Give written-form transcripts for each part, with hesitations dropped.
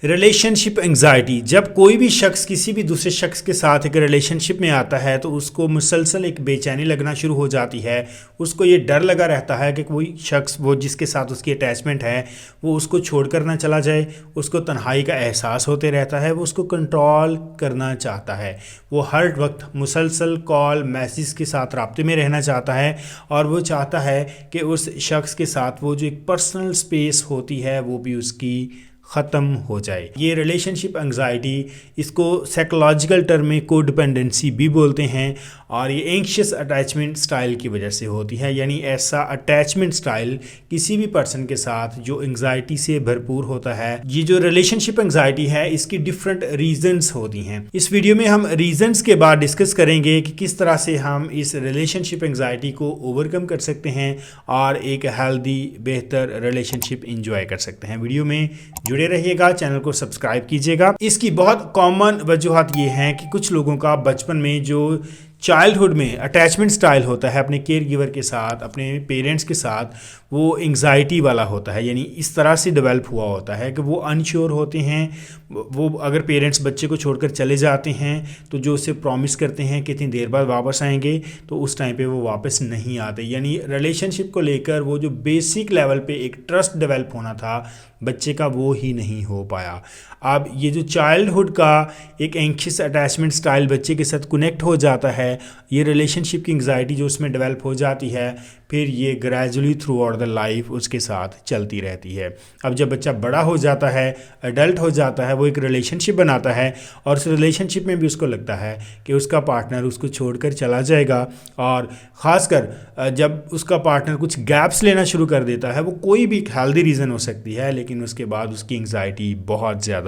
Relationship anxiety. जब कोई भी शख्स किसी भी दूसरे शख्स के साथ एक रिलेशनशिप में आता है तो उसको मुसलसल एक बेचैनी लगना शुरू हो जाती है। उसको ये डर लगा रहता है कि कोई शख्स वो जिसके साथ उसकी अटैचमेंट है वो उसको छोड़कर ना चला जाए। उसको तन्हाई का एहसास होते रहता है, वो उसको कंट्रोल करना चाहता है। वो हर वक्त मुसलसल कॉल मैसेज के साथ राब्ते में रहना चाहता है और वो चाहता है कि उस शख्स के साथ वो जो एक पर्सनल स्पेस होती है वो भी उसकी ख़त्म हो जाए। ये रिलेशनशिप एंग्जाइटी, इसको साइकोलॉजिकल टर्म में कोडिपेंडेंसी भी बोलते हैं और ये एंग्शियस अटैचमेंट स्टाइल की वजह से होती है। यानी ऐसा अटैचमेंट स्टाइल किसी भी पर्सन के साथ जो एंग्जाइटी से भरपूर होता है। ये जो रिलेशनशिप एंग्जाइटी है इसकी डिफरेंट रीजंस होती हैं। इस वीडियो में हम रीजंस के बाद डिस्कस करेंगे कि किस तरह से हम इस रिलेशनशिप एंग्जाइटी को ओवरकम कर सकते हैं और एक हेल्दी बेहतर रिलेशनशिप इंजॉय कर सकते हैं। वीडियो में जुड़े रहिएगा, चैनल को सब्सक्राइब कीजिएगा। इसकी बहुत कॉमन वजूहत ये हैं कि कुछ लोगों का बचपन में जो चाइल्डहुड में अटैचमेंट स्टाइल होता है अपने केयर गिवर के साथ, अपने पेरेंट्स के साथ, वो एंग्जाइटी वाला होता है। यानी इस तरह से डेवलप हुआ होता है कि वो अनश्योर होते हैं। वो अगर पेरेंट्स बच्चे को छोड़कर चले जाते हैं तो जो उसे प्रॉमिस करते हैं कि इतनी देर बाद वापस आएंगे तो उस टाइम पे वो वापस नहीं आते। यानी रिलेशनशिप को लेकर वो जो बेसिक लेवल पे एक ट्रस्ट डेवलप होना था बच्चे का वो ही नहीं हो पाया। अब ये जो चाइल्डहुड का एक एंग्शियस अटैचमेंट स्टाइल बच्चे के साथ कनेक्ट हो जाता है, ये रिलेशनशिप की एंग्जाइटी जो उसमें डेवलप हो जाती है, फिर ये gradually through out the life उसके साथ चलती रहती है। अब जब बच्चा बड़ा हो जाता है, एडल्ट हो जाता है, वो एक रिलेशनशिप बनाता है और उस रिलेशनशिप में भी उसको लगता है कि उसका पार्टनर उसको छोड़कर चला जाएगा। और ख़ासकर जब उसका पार्टनर कुछ गैप्स लेना शुरू कर देता है, वो कोई भी हेल्दी रीज़न हो सकती है, लेकिन उसके बाद उसकी एंग्जाइटी बहुत ज़्यादा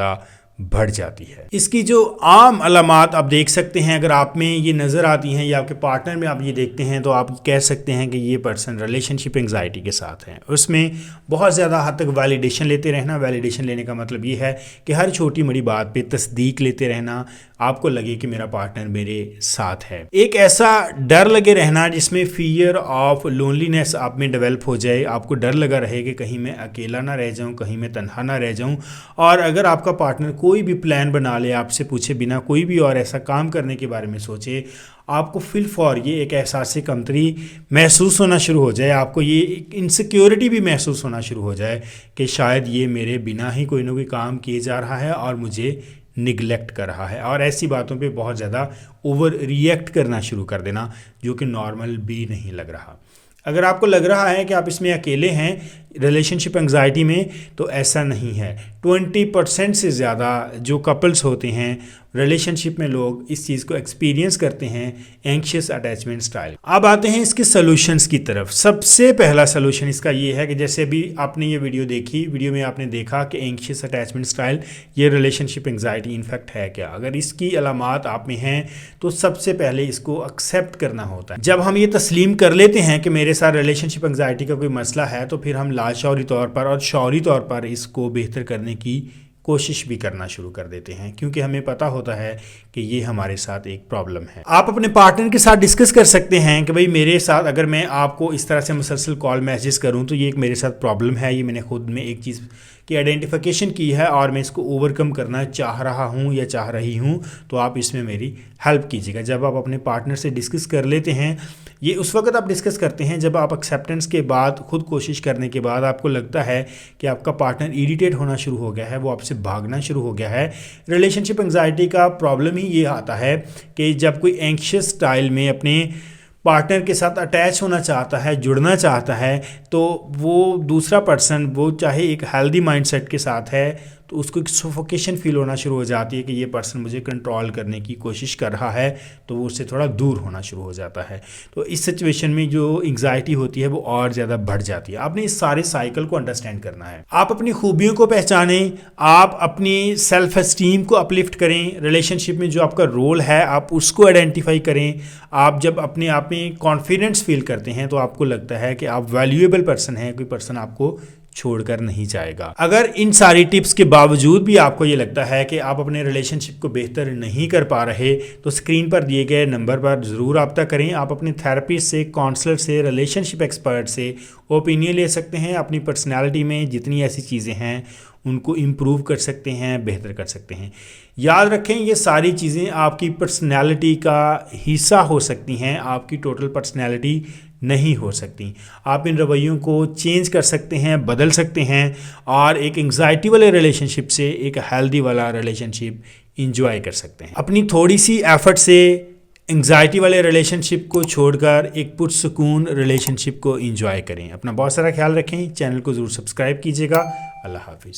बढ़ जाती है। इसकी जो आम अलामात आप देख सकते हैं, अगर आप में ये नज़र आती हैं या आपके पार्टनर में आप ये देखते हैं तो आप कह सकते हैं कि ये पर्सन रिलेशनशिप एंग्जाइटी के साथ है। उसमें बहुत ज़्यादा हद तक वैलिडेशन लेते रहना। वैलिडेशन लेने का मतलब ये है कि हर छोटी बड़ी बात पे तस्दीक लेते रहना, आपको लगे कि मेरा पार्टनर मेरे साथ है। एक ऐसा डर लगे रहना जिसमें फियर ऑफ लोनलीनेस आप में डेवलप हो जाए। आपको डर लगा रहे कि कहीं मैं अकेला ना रह जाऊं, कहीं मैं तन्हा ना रह जाऊं। और अगर आपका पार्टनर कोई भी प्लान बना ले आपसे पूछे बिना, कोई भी और ऐसा काम करने के बारे में सोचे, आपको फिल फॉर ये एक एहसास कमतरी महसूस होना शुरू हो जाए। आपको ये इनसिक्योरिटी भी महसूस होना शुरू हो जाए कि शायद ये मेरे बिना ही कोई ना कोई काम किए जा रहा है और मुझे निगलेक्ट कर रहा है। और ऐसी बातों पे बहुत ज़्यादा ओवर रिएक्ट करना शुरू कर देना जो कि नॉर्मल भी नहीं लग रहा। अगर आपको लग रहा है कि आप इसमें अकेले हैं रिलेशनशिप एंग्जाइटी में, तो ऐसा नहीं है। 20% से ज़्यादा जो कपल्स होते हैं रिलेशनशिप में, लोग इस चीज़ को एक्सपीरियंस करते हैं, एंग्शियस अटैचमेंट स्टाइल। अब आते हैं इसके सॉल्यूशंस की तरफ। सबसे पहला सॉल्यूशन इसका ये है कि जैसे अभी आपने ये वीडियो देखी, वीडियो में आपने देखा कि एंग्शियस अटैचमेंट स्टाइल ये रिलेशनशिप एंग्जाइटी इनफेक्ट है क्या। अगर इसकी अलामात आप में हैं तो सबसे पहले इसको एक्सेप्ट करना होता है। जब हम ये तस्लीम कर लेते हैं कि मेरे साथ रिलेशनशिप एंग्जाइटी का कोई मसला है, तो फिर हम लाशौरी तौर पर और शौरी तौर पर इसको बेहतर करने की कोशिश भी करना शुरू कर देते हैं, क्योंकि हमें पता होता है कि ये हमारे साथ एक प्रॉब्लम है। आप अपने पार्टनर के साथ डिस्कस कर सकते हैं कि भाई मेरे साथ अगर मैं आपको इस तरह से मुसलसल कॉल मैसेज करूं तो ये एक मेरे साथ प्रॉब्लम है। ये मैंने खुद में एक चीज़ की आइडेंटिफिकेशन की है और मैं इसको ओवरकम करना चाह रहा हूं या चाह रही हूं, तो आप इसमें मेरी हेल्प कीजिएगा। जब आप अपने पार्टनर से डिस्कस कर लेते हैं, ये उस वक्त आप डिस्कस करते हैं जब आप एक्सेप्टेंस के बाद, खुद कोशिश करने के बाद आपको लगता है कि आपका पार्टनर इरिटेट होना शुरू हो गया है, वो आपसे भागना शुरू हो गया है। रिलेशनशिप एंग्जाइटी का प्रॉब्लम ही ये आता है कि जब कोई एंग्शियस स्टाइल में अपने पार्टनर के साथ अटैच होना चाहता है, जुड़ना चाहता है, तो वो दूसरा पर्सन, वो चाहे एक हेल्दी माइंडसेट के साथ है, तो उसको एक सफोकेशन फील होना शुरू हो जाती है कि ये पर्सन मुझे कंट्रोल करने की कोशिश कर रहा है, तो वो उससे थोड़ा दूर होना शुरू हो जाता है। तो इस सिचुएशन में जो एंग्जाइटी होती है वो और ज़्यादा बढ़ जाती है। आपने इस सारे साइकिल को अंडरस्टैंड करना है। आप अपनी खूबियों को पहचानें, आप अपनी सेल्फ एस्टीम को अपलिफ्ट करें। रिलेशनशिप में जो आपका रोल है आप उसको आइडेंटिफाई करें। आप जब अपने आप में कॉन्फिडेंस फील करते हैं तो आपको लगता है कि आप वैल्यूएबल पर्सन हैं, कोई पर्सन आपको छोड़कर नहीं जाएगा। अगर इन सारी टिप्स के बावजूद भी आपको ये लगता है कि आप अपने रिलेशनशिप को बेहतर नहीं कर पा रहे, तो स्क्रीन पर दिए गए नंबर पर ज़रूर रब्ता करें। आप अपने थेरेपिस्ट से, काउंसलर से, रिलेशनशिप एक्सपर्ट से ओपिनियन ले सकते हैं। अपनी पर्सनैलिटी में जितनी ऐसी चीज़ें हैं उनको इम्प्रूव कर सकते हैं, बेहतर कर सकते हैं। याद रखें ये सारी चीज़ें आपकी पर्सनैलिटी का हिस्सा हो सकती हैं, आपकी टोटल पर्सनैलिटी नहीं हो सकती। आप इन रवैयों को चेंज कर सकते हैं, बदल सकते हैं और एक एंग्जाइटी वाले रिलेशनशिप से एक हेल्दी वाला रिलेशनशिप इंजॉय कर सकते हैं। अपनी थोड़ी सी एफर्ट से एंग्जाइटी वाले रिलेशनशिप को छोड़कर एक पुरसुकून रिलेशनशिप को इंजॉय करें। अपना बहुत सारा ख्याल रखें। चैनल को ज़रूर सब्सक्राइब कीजिएगा। अल्लाह हाफिज़।